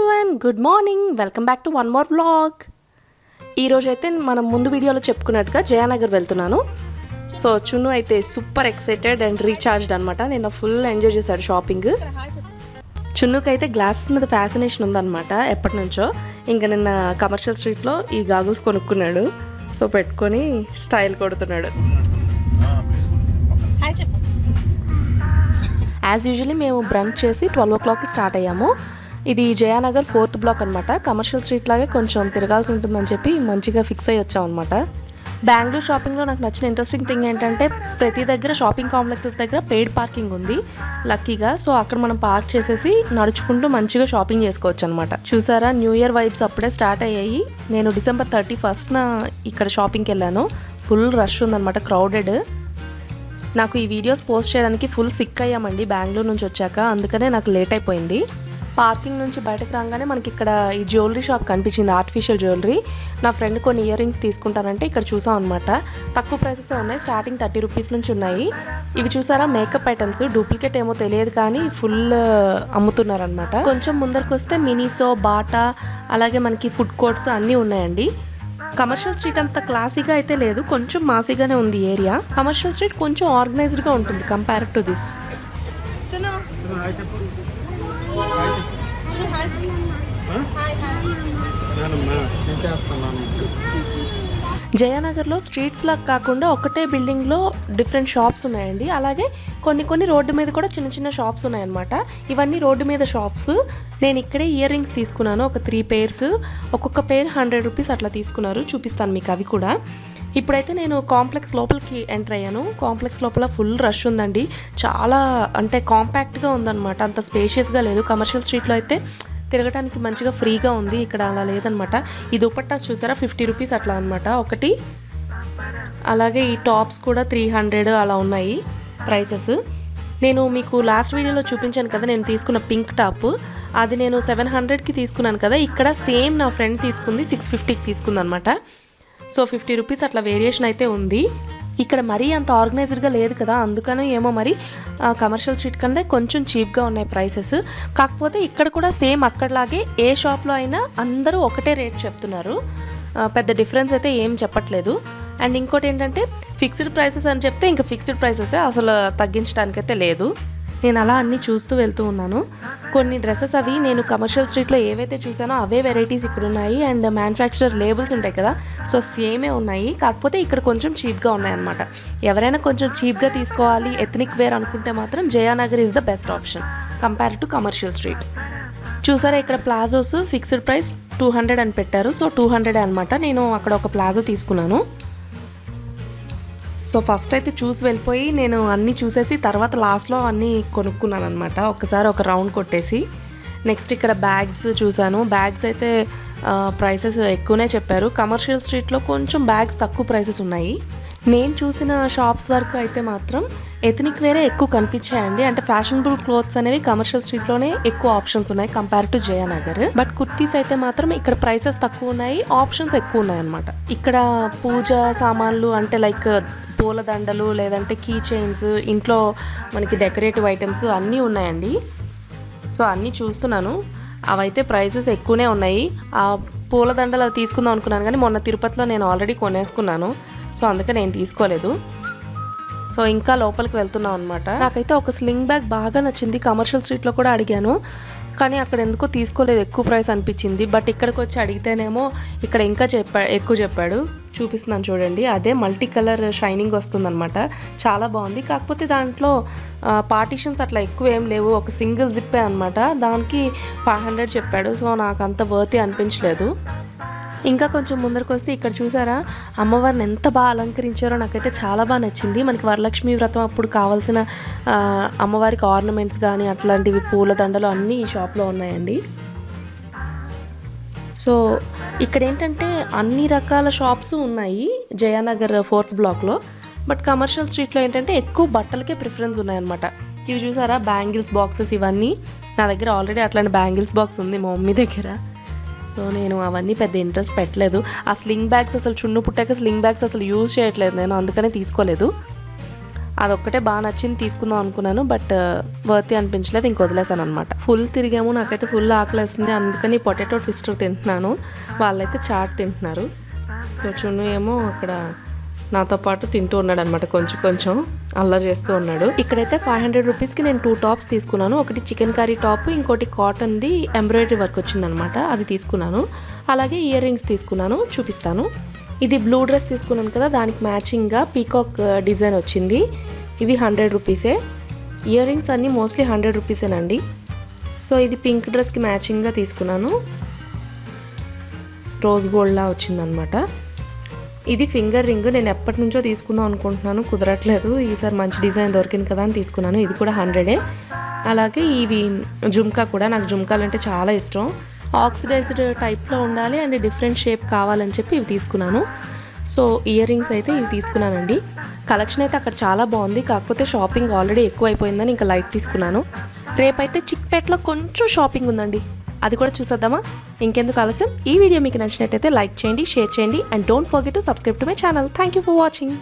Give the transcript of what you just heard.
Everyone, good morning. Welcome back to one more vlog. ఈరోజు అయితే మనం ముందు వీడియోలో చెప్పుకున్నట్టుగా జయానగర్ వెళ్తున్నాను. సో చున్ను అయితే సూపర్ ఎక్సైటెడ్ అండ్ రీఛార్జ్డ్ అనమాట. నేను ఫుల్ ఎంజాయ్ చేశాడు షాపింగ్. చున్నుకి అయితే గ్లాసెస్ మీద ఫ్యాసినేషన్ ఉందన్నమాట ఎప్పటి నుంచో. ఇంకా నిన్న కమర్షియల్ స్ట్రీట్లో ఈ గాగుల్స్ కొనుక్కున్నాడు. సో పెట్టుకొని స్టైల్ కొడుతున్నాడు. యాజ్ యూజువలీ మేము బ్రంచ్ చేసి 12 o'clockకి స్టార్ట్ అయ్యాము. ఇది జయానగర్ 4th బ్లాక్ అనమాట. కమర్షియల్ స్ట్రీట్ లాగే కొంచెం తిరగాల్సి ఉంటుందని చెప్పి మంచిగా ఫిక్స్ అయ్యి వచ్చాం అనమాట. బెంగళూరు షాపింగ్లో నాకు నచ్చిన ఇంట్రెస్టింగ్ థింగ్ ఏంటంటే ప్రతి దగ్గర షాపింగ్ కాంప్లెక్సెస్ దగ్గర పెయిడ్ పార్కింగ్ ఉంది లక్కీగా. సో అక్కడ మనం పార్క్ చేసేసి నడుచుకుంటూ మంచిగా షాపింగ్ చేసుకోవచ్చు అనమాట. చూసారా, న్యూ ఇయర్ వైబ్స్ అప్పుడే స్టార్ట్ అయ్యాయి. నేను December 31st ఇక్కడ షాపింగ్కి వెళ్ళాను. ఫుల్ రష్ ఉందన్నమాట, క్రౌడెడ్. నాకు ఈ వీడియోస్ పోస్ట్ చేయడానికి ఫుల్ సిక్ అయ్యామండి బెంగళూరు నుంచి వచ్చాక, అందుకనే నాకు లేట్ అయిపోయింది. పార్కింగ్ నుంచి బయటకు రాగానే మనకి ఇక్కడ ఈ జ్యువెలరీ షాప్ కనిపించింది, ఆర్టిఫిషియల్ జ్యువెలరీ. నా ఫ్రెండ్ కొన్ని ఇయర్ రింగ్స్ తీసుకుంటానంటే ఇక్కడ చూసాం అనమాట. తక్కువ ప్రైసెస్ ఉన్నాయి, స్టార్టింగ్ 30 rupees నుంచి ఉన్నాయి. ఇవి చూసారా, మేకప్ ఐటమ్స్. డూప్లికేట్ ఏమో తెలియదు కానీ ఫుల్ అమ్ముతున్నారనమాట. కొంచెం ముందరికి వస్తే మినీసో, బాటా, అలాగే మనకి ఫుడ్ కోర్ట్స్ అన్నీ ఉన్నాయండి. కమర్షియల్ స్ట్రీట్ అంత క్లాసీగా అయితే లేదు, కొంచెం మాసీగానే ఉంది ఏరియా. కమర్షియల్ స్ట్రీట్ కొంచెం ఆర్గనైజ్డ్గా ఉంటుంది కంపేర్ టు దిస్. జయానగర్లో స్ట్రీట్స్ లాగా కాకుండా ఒకటే బిల్డింగ్లో డిఫరెంట్ షాప్స్ ఉన్నాయండి. అలాగే కొన్ని రోడ్డు మీద కూడా చిన్న చిన్న షాప్స్ ఉన్నాయన్నమాట. ఇవన్నీ రోడ్డు మీద షాప్స్. నేను ఇక్కడే ఇయర్ రింగ్స్ తీసుకున్నాను, ఒక 3 pairs. ఒక్కొక్క పేర్ 100 rupees అట్లా తీసుకున్నారు. చూపిస్తాను మీకు అవి కూడా. ఇప్పుడైతే నేను కాంప్లెక్స్ లోపలికి ఎంటర్ అయ్యాను. కాంప్లెక్స్ లోపల ఫుల్ రష్ ఉందండి. చాలా అంటే కాంపాక్ట్గా ఉందన్నమాట, అంత స్పేషియస్గా లేదు. కమర్షియల్ స్ట్రీట్లో అయితే తిరగడానికి మంచిగా ఫ్రీగా ఉంది, ఇక్కడ అలా లేదనమాట. ఈ దుపట్టాస్ చూసారా, 50 rupees అట్లా అనమాట ఒకటి. అలాగే ఈ టాప్స్ కూడా 300 అలా ఉన్నాయి ప్రైసెస్. నేను మీకు లాస్ట్ వీడియోలో చూపించాను కదా నేను తీసుకున్న పింక్ టాప్, అది నేను 700కి తీసుకున్నాను కదా. ఇక్కడ సేమ్ నా ఫ్రెండ్ తీసుకుంది 650కి తీసుకుంది అనమాట. సో 50 rupees అట్లా వేరియేషన్ అయితే ఉంది. ఇక్కడ మరీ అంత ఆర్గనైజ్డ్గా లేదు కదా, అందుకనే ఏమో మరి కమర్షియల్ స్ట్రీట్ కంటే కొంచెం చీప్గా ఉన్నాయి ప్రైసెస్. కాకపోతే ఇక్కడ కూడా సేమ్ అక్కడలాగే ఏ షాప్లో అయినా అందరూ ఒకటే రేట్ చెప్తున్నారు, పెద్ద డిఫరెన్స్ అయితే ఏం చెప్పట్లేదు. అండ్ ఇంకోటి ఏంటంటే ఫిక్స్డ్ ప్రైసెస్ అని చెప్తే ఇంకా ఫిక్స్డ్ ప్రైసెసే, అసలు తగ్గించడానికైతే లేదు. నేను అలా అన్నీ చూస్తూ వెళ్తూ ఉన్నాను. కొన్ని డ్రెస్సెస్ అవి నేను కమర్షియల్ స్ట్రీట్లో ఏవైతే చూసానో అవే వెరైటీస్ ఇక్కడ ఉన్నాయి. అండ్ మ్యానుఫ్యాక్చరర్ లేబుల్స్ ఉంటాయి కదా, సో సేమే ఉన్నాయి. కాకపోతే ఇక్కడ కొంచెం చీప్గా ఉన్నాయన్నమాట. ఎవరైనా కొంచెం చీప్గా తీసుకోవాలి, ఎథనిక్ వేర్ అనుకుంటే మాత్రం Jayanagar is the best option compare to commercial street. చూసారా, ఇక్కడ ప్లాజోస్ ఫిక్స్డ్ ప్రైస్ 200 అని పెట్టారు. సో 200 అనమాట. నేను అక్కడ ఒక ప్లాజో తీసుకున్నాను. సో ఫస్ట్ అయితే చూసి వెళ్ళిపోయి నేను అన్నీ చూసేసి తర్వాత లాస్ట్లో అన్నీ కొనుక్కున్నాను అనమాట. ఒకసారి ఒక రౌండ్ కొట్టేసి. నెక్స్ట్ ఇక్కడ బ్యాగ్స్ చూశాను. బ్యాగ్స్ అయితే ప్రైసెస్ ఎక్కువనే చెప్పారు. కమర్షియల్ స్ట్రీట్లో కొంచెం బ్యాగ్స్ తక్కువ ప్రైసెస్ ఉన్నాయి. నేను చూసిన షాప్స్ వరకు అయితే మాత్రం ఎథనిక్ వేరే ఎక్కువ కనిపించాయండి. అంటే ఫ్యాషనబుల్ క్లోత్స్ అనేవి కమర్షియల్ స్ట్రీట్లోనే ఎక్కువ ఆప్షన్స్ ఉన్నాయి compare to Jayanagar. But kurtis అయితే మాత్రం ఇక్కడ ప్రైసెస్ తక్కువ ఉన్నాయి, ఆప్షన్స్ ఎక్కువ ఉన్నాయి అనమాట. ఇక్కడ పూజ సామాన్లు అంటే లైక్ పూలదండలు, లేదంటే కీ చైన్స్, ఇంట్లో మనకి డెకరేటివ్ ఐటమ్స్ అన్నీ ఉన్నాయండి. సో అన్నీ చూస్తున్నాను, అవైతే ప్రైసెస్ ఎక్కువనే ఉన్నాయి. ఆ పూలదండలు అవి తీసుకుందాం అనుకున్నాను కానీ మొన్న తిరుపతిలో నేను ఆల్రెడీ కొనేసుకున్నాను. సో అందుకే నేను తీసుకోలేదు. సో ఇంకా లోపలికి వెళ్తున్నాం అనమాట. నాకైతే ఒక స్లింగ్ బ్యాగ్ బాగా నచ్చింది. కమర్షియల్ స్ట్రీట్లో కూడా అడిగాను కానీ అక్కడ ఎందుకో తీసుకోలేదు, ఎక్కువ ప్రైస్ అనిపించింది. బట్ ఇక్కడికి వచ్చి అడిగితేనేమో ఇక్కడ ఇంకా ఎక్కువ చెప్పాడు. చూపిస్తున్నాను చూడండి, అదే మల్టీ కలర్ షైనింగ్ వస్తుందన్నమాట. చాలా బాగుంది. కాకపోతే దాంట్లో పార్టీషన్స్ అట్లా ఎక్కువ ఏం లేవు, ఒక సింగిల్ జిప్పే అనమాట. దానికి 500 చెప్పాడు. సో నాకు అంత వర్తీ అనిపించలేదు. ఇంకా కొంచెం ముందరికి వస్తే ఇక్కడ చూసారా, అమ్మవారిని ఎంత బాగా అలంకరించారో నాకైతే చాలా బాగా నచ్చింది. మనకి వరలక్ష్మి వ్రతం అప్పుడు కావాల్సిన అమ్మవారికి ఆర్నమెంట్స్ కానీ అట్లాంటివి పూలదండలు అన్నీ ఈ షాప్లో ఉన్నాయండి. సో ఇక్కడ ఏంటంటే అన్ని రకాల షాప్స్ ఉన్నాయి జయానగర్ 4th బ్లాక్లో. బట్ కమర్షియల్ స్ట్రీట్లో ఏంటంటే ఎక్కువ బట్టలకే ప్రిఫరెన్స్ ఉన్నాయన్నమాట. ఇవి చూసారా, బ్యాంగిల్స్ బాక్సెస్ ఇవన్నీ. నా దగ్గర ఆల్రెడీ అట్లాంటి బ్యాంగిల్స్ బాక్స్ ఉంది మా మమ్మీ దగ్గర. సో నేను అవన్నీ పెద్ద ఇంట్రెస్ట్ పెట్టలేదు. ఆ స్లింగ్ బ్యాగ్స్ అసలు చున్ను పుట్టాక స్లింగ్ బ్యాగ్స్ అసలు యూజ్ చేయట్లేదు నేను, అందుకనే తీసుకోలేదు. అదొక్కటే బాగా నచ్చింది తీసుకుందాం అనుకున్నాను, బట్ వర్తి అనిపించలేదు, ఇంక వదిలేసాను అనమాట. ఫుల్ తిరిగాము, నాకైతే ఫుల్ ఆకలేస్తుంది, అందుకని పొటాటో ట్విస్టర్ తింటున్నాను, వాళ్ళైతే చాట్ తింటున్నారు. సో చున్ను ఏమో అక్కడ నాతో పాటు తింటూ ఉన్నాడు అనమాట, కొంచెం కొంచెం అల్లరి చేస్తూ ఉన్నాడు. ఇక్కడైతే 500 రూపీస్కి నేను 2 టాప్స్ తీసుకున్నాను. ఒకటి చికెన్ కర్రీ టాప్, ఇంకోటి కాటన్ది ఎంబ్రాయిడరీ వర్క్ వచ్చిందనమాట, అది తీసుకున్నాను. అలాగే ఇయర్ రింగ్స్ తీసుకున్నాను, చూపిస్తాను. ఇది బ్లూ డ్రెస్ తీసుకున్నాను కదా, దానికి మ్యాచింగ్గా పీకాక్ డిజైన్ వచ్చింది. ఇవి 100 రూపీసే. ఇయర్ రింగ్స్ అన్నీ మోస్ట్లీ 100 రూపీసేనండి. సో ఇది పింక్ డ్రెస్కి మ్యాచింగ్గా తీసుకున్నాను, రోజ్ గోల్డ్లా వచ్చిందనమాట. ఇది ఫింగర్ రింగ్, నేను ఎప్పటి నుంచో తీసుకుందాం అనుకుంటున్నాను, కుదరట్లేదు. ఈసారి మంచి డిజైన్ దొరికింది కదా అని తీసుకున్నాను. ఇది కూడా 100. అలాగే ఇవి జుమ్కా కూడా, నాకు జుమ్కాలు అంటే చాలా ఇష్టం. ఆక్సిడైజ్డ్ టైప్లో ఉండాలి అండ్ డిఫరెంట్ షేప్ కావాలని చెప్పి ఇవి తీసుకున్నాను. సో ఇయర్ రింగ్స్ అయితే ఇవి తీసుకున్నానండి. కలెక్షన్ అయితే అక్కడ చాలా బాగుంది, కాకపోతే షాపింగ్ ఆల్రెడీ ఎక్కువ అయిపోయిందని ఇంకా లైట్ తీసుకున్నాను. రేపైతే చిక్పేటలో కొంచెం షాపింగ్ ఉందండి, అది కూడా చూసేద్దామా? ఇంకెందుకు ఆలస్యం, ఈ వీడియో మీకు నచ్చినట్టయితే లైక్ చేయండి, షేర్ చేయండి and don't forget to subscribe to my channel. Thank you for watching.